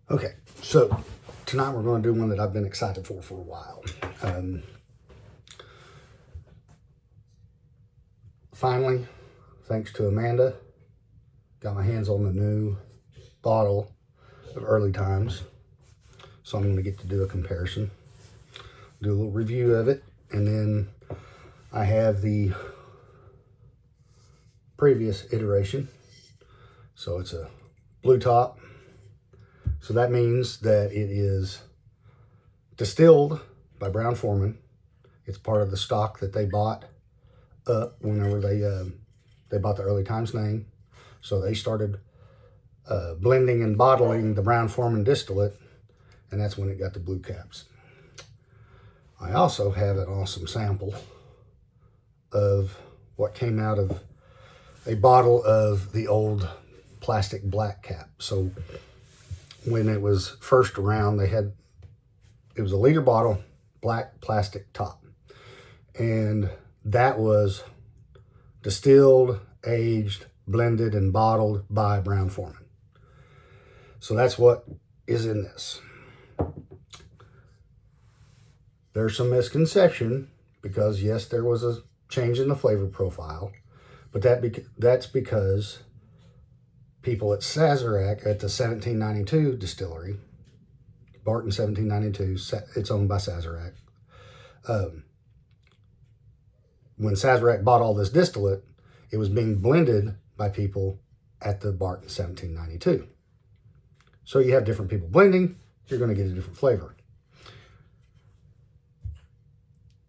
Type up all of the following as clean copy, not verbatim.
Okay, so tonight we're going to do one that I've been excited for a while. Finally, thanks to Amanda, got my hands on the new bottle of Early Times. So I'm going to get to do a comparison, do a little review of it, and then I have the previous iteration. So it's a blue top. So that means that it is distilled by Brown-Forman. It's part of the stock that they bought up whenever they bought the Early Times name. So they started blending and bottling the Brown-Forman distillate, and that's when it got the blue caps. I also have an awesome sample of what came out of a bottle of the old plastic black cap. So when it was first around, it was a liter bottle, black plastic top. And that was distilled, aged, blended, and bottled by Brown-Forman. So that's what is in this. There's some misconception because, yes, there was a change in the flavor profile, but that's because people at Sazerac, at the 1792 distillery, Barton 1792, it's owned by Sazerac. When Sazerac bought all this distillate, it was being blended by people at the Barton 1792. So you have different people blending, you're going to get a different flavor.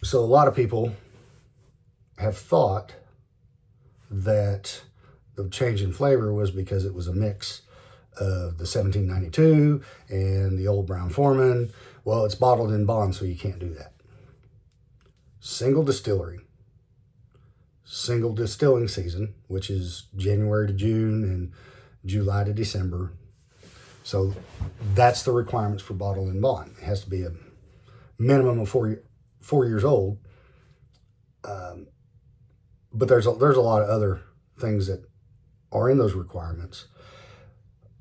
So a lot of people have thought that the change in flavor was because it was a mix of the 1792 and the old Brown-Forman. Well, it's bottled in bond, so you can't do that. Single distillery, single distilling season, which is January to June and July to December. So that's the requirements for bottled in bond. It has to be a minimum of 4 years old. But there's a lot of other things that are in those requirements.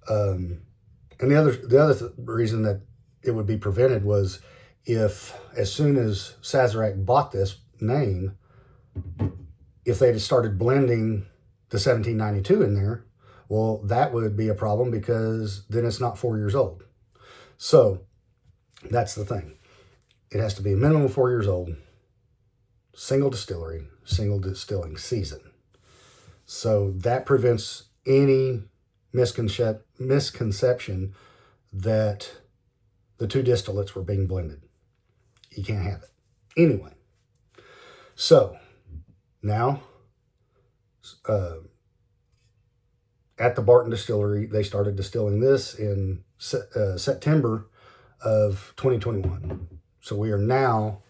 And the other reason that it would be prevented was if, as soon as Sazerac bought this name, if they'd started blending the 1792 in there, well, that would be a problem because then it's not 4 years old. So that's the thing. It has to be a minimum of 4 years old, single distillery, single distilling season. So that prevents any misconception that the two distillates were being blended. You can't have it. Anyway, so now at the Barton Distillery, they started distilling this in September of 2021. So we are now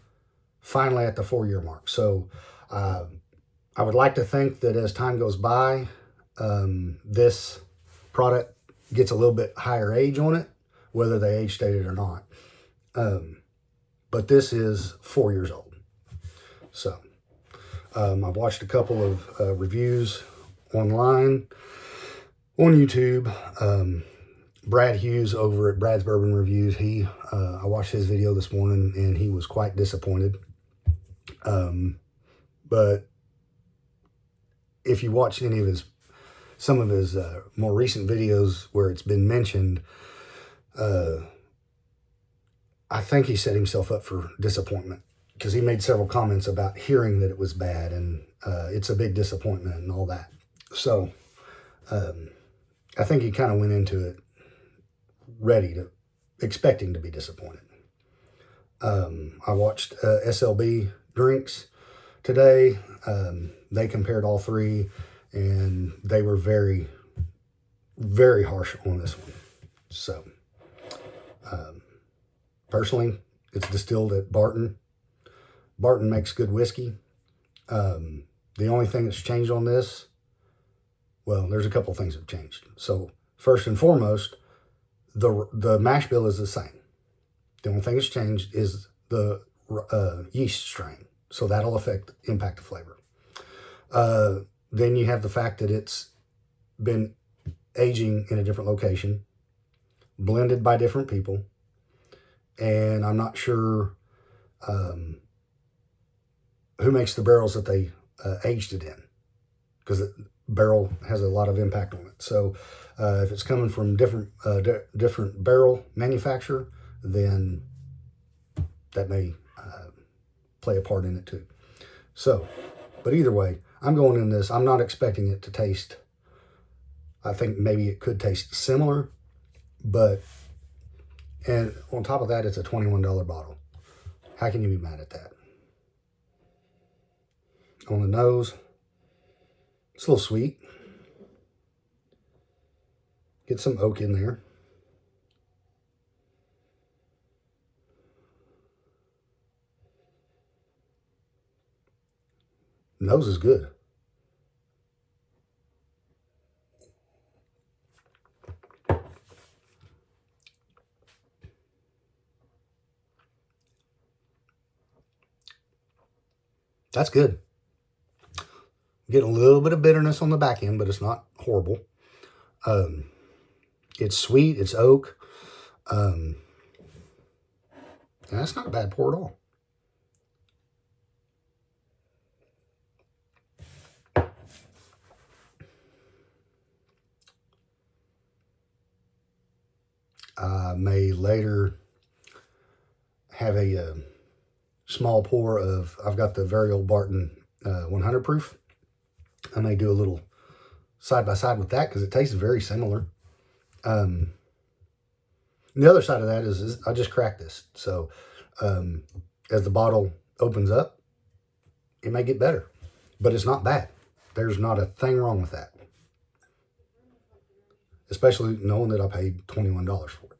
finally at the 4-year mark. So I would like to think that as time goes by, this product gets a little bit higher age on it, whether they age stated or not. But this is 4 years old. So I've watched a couple of reviews online, on YouTube. Brad Hughes over at Brad's Bourbon Reviews, I watched his video this morning and he was quite disappointed. But if you watch some of his more recent videos where it's been mentioned, I think he set himself up for disappointment because he made several comments about hearing that it was bad and it's a big disappointment and all that. So I think he kind of went into it expecting to be disappointed. I watched SLB Drinks today. They compared all three and they were very, very harsh on this one. So personally, it's distilled at Barton. Barton makes good whiskey. The only thing that's changed on this, well, there's a couple things that have changed. So first and foremost, the mash bill is the same. The only thing that's changed is the yeast strain. So that'll impact the flavor. Then you have the fact that it's been aging in a different location. blended by different people. And I'm not sure who makes the barrels that they aged it in, because the barrel has a lot of impact on it. So if it's coming from different barrel manufacturer, then that may play a part in it too. So, but either way, I'm going in this. I'm not expecting it to taste. I think maybe it could taste similar, but, and on top of that, it's a $21 bottle. How can you be mad at that? On the nose, it's a little sweet. Get some oak in there. Nose is good. That's good. Get a little bit of bitterness on the back end, but it's not horrible. It's sweet. It's oak. And that's not a bad pour at all. I may later have a small pour of, I've got the very old Barton 100 proof. I may do a little side by side with that because it tastes very similar. The other side of that is I just cracked this. So as the bottle opens up, it may get better, but it's not bad. There's not a thing wrong with that. Especially knowing that I paid $21 for it.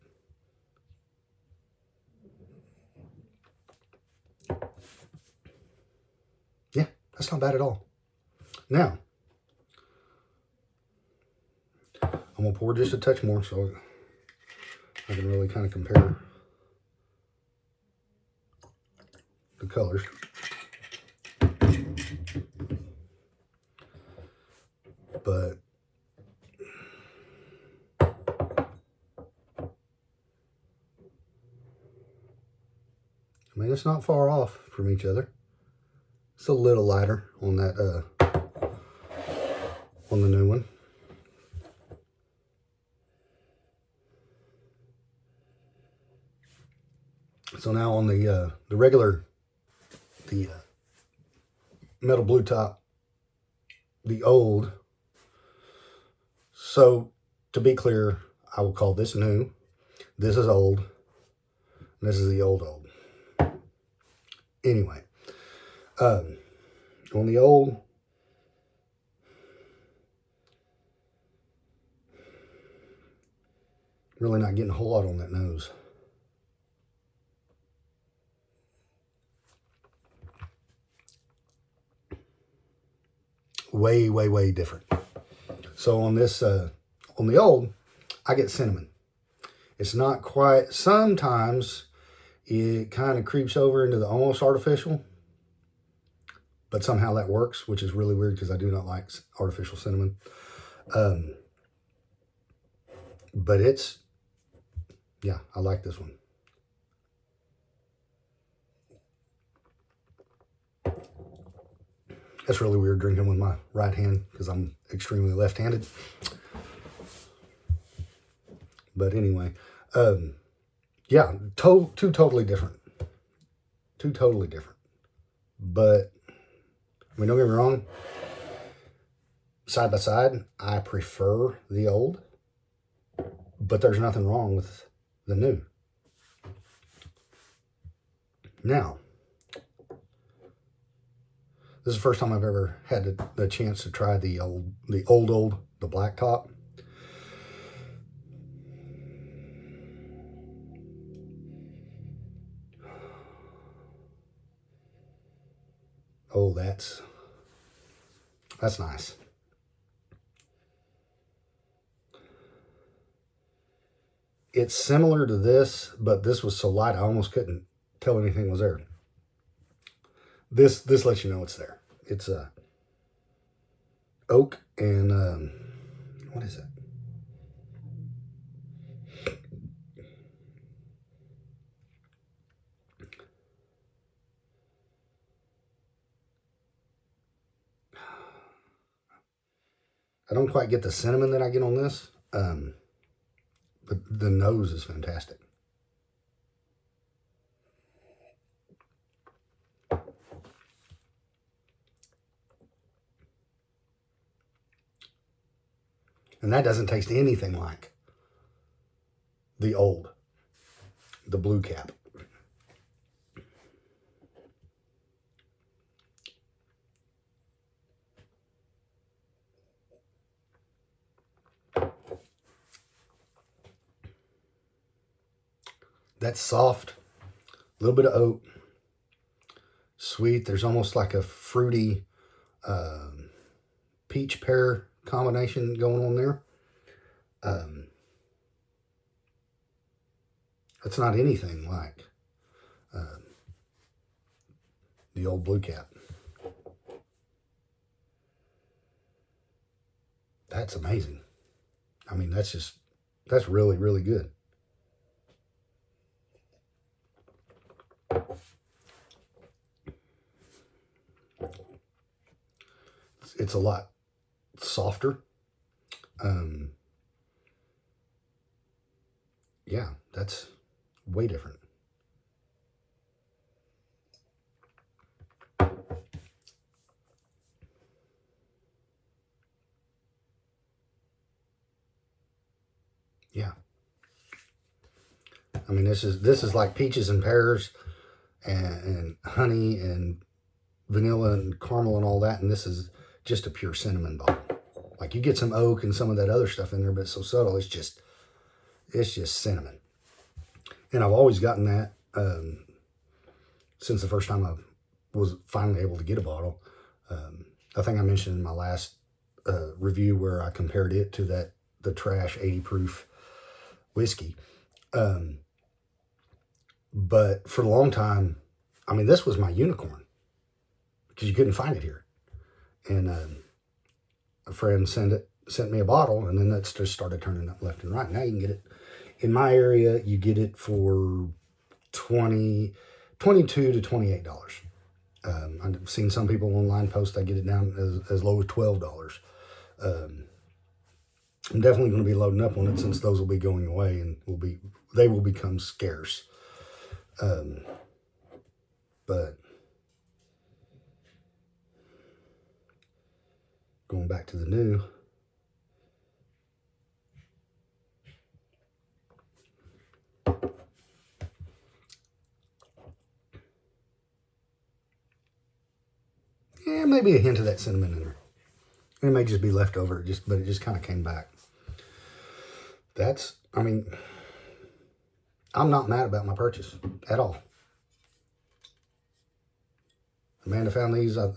Yeah, that's not bad at all. Now, I'm going to pour just a touch more so I can really kind of compare the colors. But I mean, it's not far off from each other. It's a little lighter on that, on the new one. So now on the regular, the metal blue top, the old. So to be clear, I will call this new. This is old. And this is the old. Anyway, on the old, really not getting a whole lot on that nose. Way, way, way different. So on this, on the old, I get cinnamon. It's not quite, sometimes it kind of creeps over into the almost artificial, but somehow that works, which is really weird because I do not like artificial cinnamon. But it's, yeah, I like this one. That's really weird drinking with my right hand because I'm extremely left-handed. But anyway, yeah, two totally different. Two totally different. But, I mean, don't get me wrong. Side by side, I prefer the old. But there's nothing wrong with the new. Now, this is the first time I've ever had the chance to try the old, the black top. Oh, that's nice. It's similar to this, but this was so light I almost couldn't tell anything was there. This lets you know it's there. It's oak and what is it? I don't quite get the cinnamon that I get on this, but the nose is fantastic. And that doesn't taste anything like the blue cap. That's soft, a little bit of oat, sweet. There's almost like a fruity peach pear combination going on there. It's not anything like the old blue cap. That's amazing. I mean, that's really, really good. It's a lot softer. Yeah, that's way different. Yeah. I mean, this is like peaches and pears and honey and vanilla and caramel and all that, and this is just a pure cinnamon bottle. Like, you get some oak and some of that other stuff in there, but it's so subtle, it's just cinnamon. And I've always gotten that since the first time I was finally able to get a bottle. I think I mentioned in my last review where I compared it to the trash 80 proof whiskey. But for a long time, I mean, this was my unicorn because you couldn't find it here. And a friend sent me a bottle, and then that's just started turning up left and right. Now you can get it in my area. You get it for $22 to $28. I've seen some people online post they get it down as low as $12. I'm definitely going to be loading up on it since those will be going away and they will become scarce. But going back to the new, yeah, maybe a hint of that cinnamon in there. It may just be left over, but it just kind of came back. I mean, I'm not mad about my purchase at all. Amanda found these, I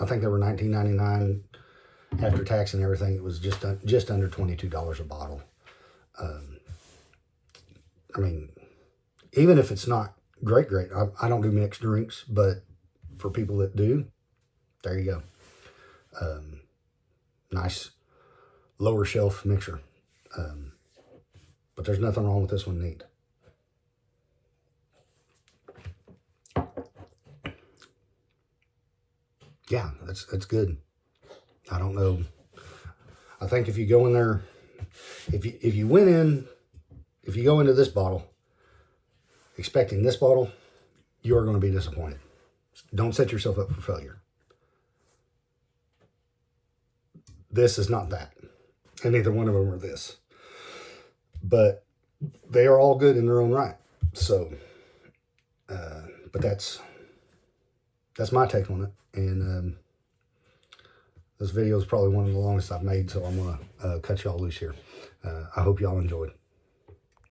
think they were $19.99 after tax and everything. It was just under $22 a bottle. I mean, even if it's not great, I don't do mixed drinks, but for people that do, there you go. Nice lower shelf mixer. But there's nothing wrong with this one neat. Yeah, that's good. I don't know. I think if you go in there, if you go into this bottle expecting this bottle, you are going to be disappointed. Don't set yourself up for failure. This is not that, and neither one of them are this. But they are all good in their own right. So, but that's my take on it. And this video is probably one of the longest I've made, so I'm going to cut y'all loose here. I hope y'all enjoyed.